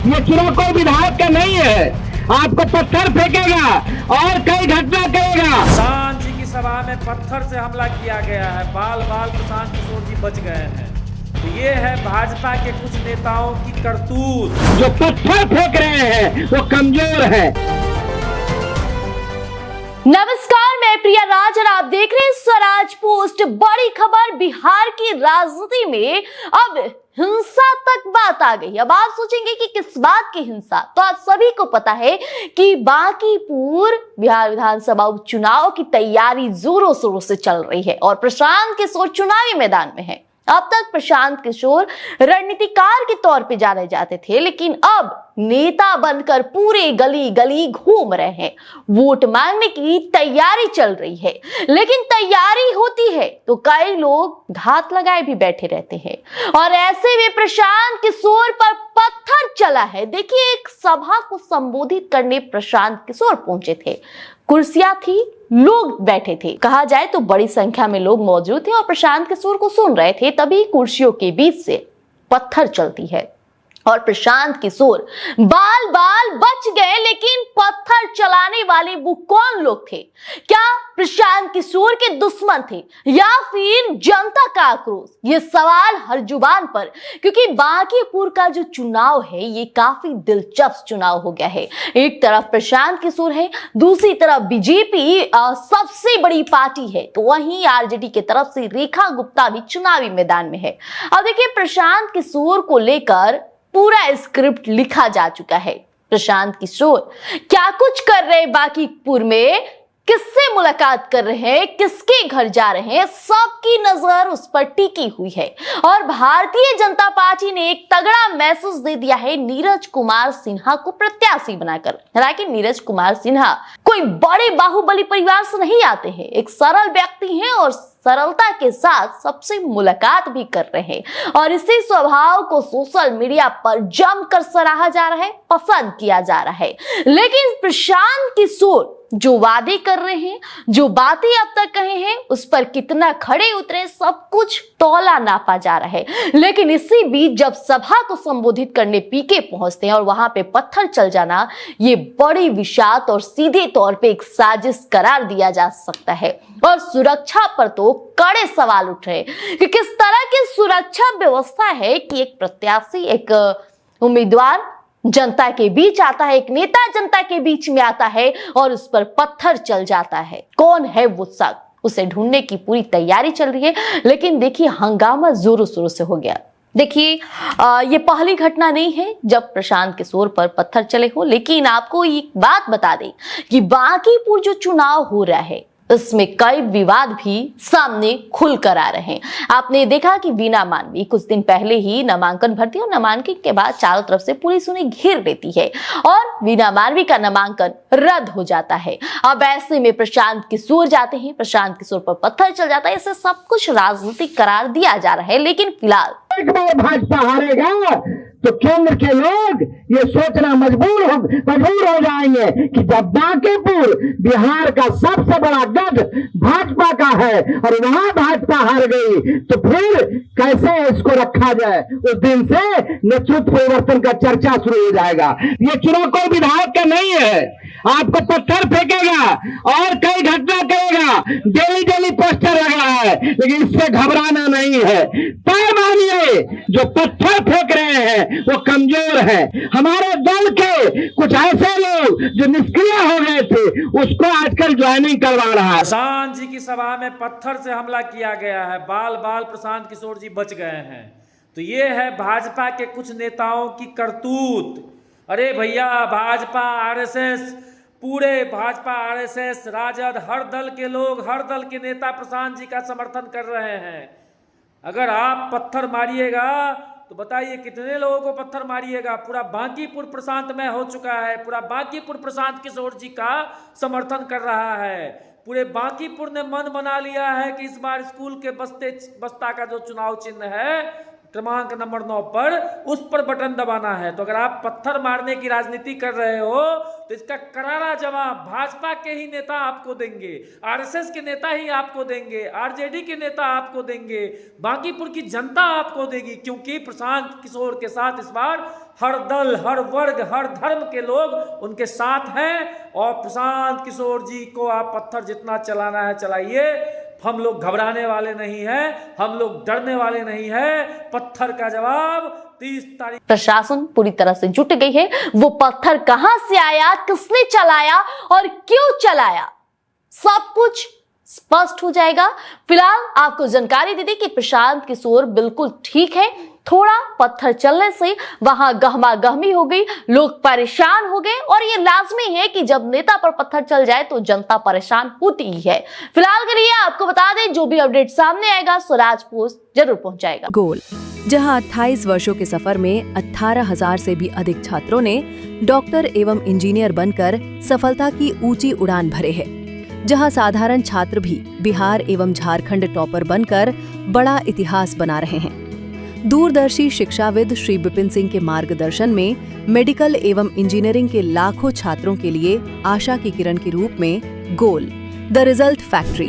ये चुनाव कोई विधायक का नहीं है। आपको पत्थर फेंकेगा और कई घटना करेगा। प्रशांत जी की सभा में पत्थर से हमला किया गया है, बाल बाल प्रशांत किशोर जी बच गए हैं। तो ये है भाजपा के कुछ नेताओं की करतूत। जो पत्थर फेंक रहे हैं वो कमजोर है। नमस्कार, मैं प्रिया राज और आप देख रहे हैं स्वराज पोस्ट। बड़ी खबर, बिहार की राजनीति में अब हिंसा तक बात आ गई। अब आप सोचेंगे कि किस बात की हिंसा, तो आप सभी को पता है कि बांकीपुर बिहार विधानसभा उपचुनाव की तैयारी जोरों शोरों से चल रही है और प्रशांत किशोर चुनावी मैदान में है। अब तक प्रशांत किशोर रणनीतिकार के तौर पे जाने जाते थे, लेकिन अब नेता बनकर पूरे गली गली घूम रहे हैं। वोट मांगने की तैयारी चल रही है, लेकिन तैयारी होती है तो कई लोग घात लगाए भी बैठे रहते हैं और ऐसे में प्रशांत किशोर पर पत्थर चला है। देखिए, एक सभा को संबोधित करने प्रशांत किशोर पहुंचे थे। कुर्सियां थी, लोग बैठे थे, कहा जाए तो बड़ी संख्या में लोग मौजूद थे और प्रशांत किशोर को सुन रहे थे। तभी कुर्सियों के बीच से पत्थर चलती है और प्रशांत किशोर बाल बाल बच गए। लेकिन पत्थर चलाने वाले वो कौन लोग थे? क्या प्रशांत किशोर के दुश्मन थे या फिर जनता का आक्रोश? ये सवाल हर जुबान पर, क्योंकि बांकीपुर का जो चुनाव है ये काफी दिलचस्प चुनाव हो गया है। एक तरफ प्रशांत किशोर है, दूसरी तरफ बीजेपी सबसे बड़ी पार्टी है, तो वहीं आरजेडी की तरफ से रेखा गुप्ता भी चुनावी मैदान में है। अब देखिए, प्रशांत किशोर को लेकर पूरा स्क्रिप्ट लिखा जा चुका है। प्रशांत किशोर क्या कुछ कर रहे हैं बांकीपुर में, किससे मुलाकात कर रहे हैं, किसके घर जा रहे हैं, सबकी नजर उस पर टिकी हुई है। और भारतीय जनता पार्टी ने एक तगड़ा मैसेज दे दिया है नीरज कुमार सिन्हा को प्रत्याशी बनाकर। हालांकि नीरज कुमार सिन्हा कोई बड़े बाहुबली परिवार से नहीं आते हैं, एक सरल व्यक्ति हैं और सरलता के साथ सबसे मुलाकात भी कर रहे हैं और इसी स्वभाव को सोशल मीडिया पर जमकर सराहा जा रहा है, पसंद किया जा रहा है। लेकिन प्रशांत किशोर जो वादे कर रहे हैं, जो बातें अब तक कहे हैं, उस पर कितना खड़े उतरे, सब कुछ तौला नापा जा रहा है। लेकिन इसी बीच जब सभा को संबोधित करने पीके पहुंचते हैं और वहां पे पत्थर चल जाना, ये बड़ी विषाद और सीधे तौर पे एक साजिश करार दिया जा सकता है। और सुरक्षा पर तो कड़े सवाल उठ रहे कि किस तरह की सुरक्षा व्यवस्था है कि एक प्रत्याशी, एक उम्मीदवार जनता के बीच आता है, एक नेता जनता के बीच में आता है और उस पर पत्थर चल जाता है। कौन है वो शख्स? उसे ढूंढने की पूरी तैयारी चल रही है। लेकिन देखिए, हंगामा जोरों शोरों से हो गया। देखिए, ये पहली घटना नहीं है जब प्रशांत किशोर पर पत्थर चले हो। लेकिन आपको एक बात बता दें कि बांकीपुर जो चुनाव हो रहा है, इसमें कई विवाद भी सामने खुल कर आ रहे हैं। आपने देखा कि वीना मानवी कुछ दिन पहले ही नामांकन भरती और नामांकन के बाद चारों तरफ से पुलिस उन्हें घेर लेती है और वीना मानवी का नामांकन रद्द हो जाता है। अब ऐसे में प्रशांत किशोर जाते हैं, प्रशांत किशोर पर पत्थर चल जाता है। इसे सब कुछ राजनीतिक करार दिया जा रहा है। लेकिन फिलहाल एक बार भाजपा हारेगा तो केंद्र के लोग ये सोचना मजबूर हो जाएंगे कि जब बांकीपुर बिहार का सबसे बड़ा गढ़ भाजपा का है और वहां भाजपा हार गई तो फिर कैसे इसको रखा जाए। उस दिन से नेतृत्व परिवर्तन का चर्चा शुरू हो जाएगा। ये चुनाव कोई विधायक का नहीं है। आपको पत्थर फेंकेगा और कई घटना करेगा। डेली डेली पोस्टर लग रहा है, लेकिन इससे घबराना नहीं है। तय मानिए, जो पत्थर फेंक रहे हैं वो कमजोर है। हमारे दल के कुछ ऐसे लोग जो निष्क्रिय हो गए थे, उसको आजकल ज्वाइनिंग करवा रहा है। प्रशांत जी की सभा में पत्थर से हमला किया गया है, बाल बाल प्रशांत किशोर जी बच गए हैं। तो ये है भाजपा के कुछ नेताओं की करतूत। अरे भैया, भाजपा, आरएसएस, पूरे भाजपा, आरएसएस, राजद, हर दल के लोग, हर दल के नेता प्रशांत जी का समर्थन कर रहे हैं। अगर आप पत्थर मारिएगा तो बताइए कितने लोगों को पत्थर मारिएगा। पूरा बांकीपुर प्रशांतमय हो चुका है, पूरा बांकीपुर प्रशांत किशोर जी का समर्थन कर रहा है। पूरे बांकीपुर ने मन बना लिया है कि इस बार स्कूल के बस्ता का जो चुनाव चिन्ह है क्रमांक नंबर 9 पर, उस पर बटन दबाना है। तो अगर आप पत्थर मारने की राजनीति कर रहे हो तो इसका करारा जवाब भाजपा के ही नेता आपको देंगे, आरएसएस के नेता ही आपको देंगे, आरजेडी के नेता आपको देंगे, बांकीपुर की जनता आपको देगी। क्योंकि प्रशांत किशोर के साथ इस बार हर दल, हर वर्ग, हर धर्म के लोग उनके साथ हैं। और प्रशांत किशोर जी को आप पत्थर जितना चलाना है चलाइए, हम लोग घबराने वाले नहीं हैं, हम लोग डरने वाले नहीं हैं। पत्थर का जवाब 30 तारीख। प्रशासन पूरी तरह से जुट गई है। वो पत्थर कहां से आया, किसने चलाया और क्यों चलाया, सब कुछ स्पष्ट हो जाएगा। फिलहाल आपको जानकारी दे दी कि प्रशांत किशोर बिल्कुल ठीक है। थोड़ा पत्थर चलने से वहां गहमा गहमी हो गई, लोग परेशान हो गए और ये लाजमी है कि जब नेता पर पत्थर चल जाए तो जनता परेशान होती ही है। फिलहाल के लिए आपको बता दें, जो भी अपडेट सामने आएगा स्वराज पोस्ट जरूर पहुंचाएगा। गोल, जहां 28 वर्षों के सफर में 18,000 से भी अधिक छात्रों ने डॉक्टर एवं इंजीनियर बनकर सफलता की ऊंची उड़ान भरे है, जहां साधारण छात्र भी बिहार एवं झारखंड टॉपर बनकर बड़ा इतिहास बना रहे हैं। दूरदर्शी शिक्षाविद श्री विपिन सिंह के मार्गदर्शन में मेडिकल एवं इंजीनियरिंग के लाखों छात्रों के लिए आशा की किरण के रूप में गोल, द रिजल्ट फैक्ट्री,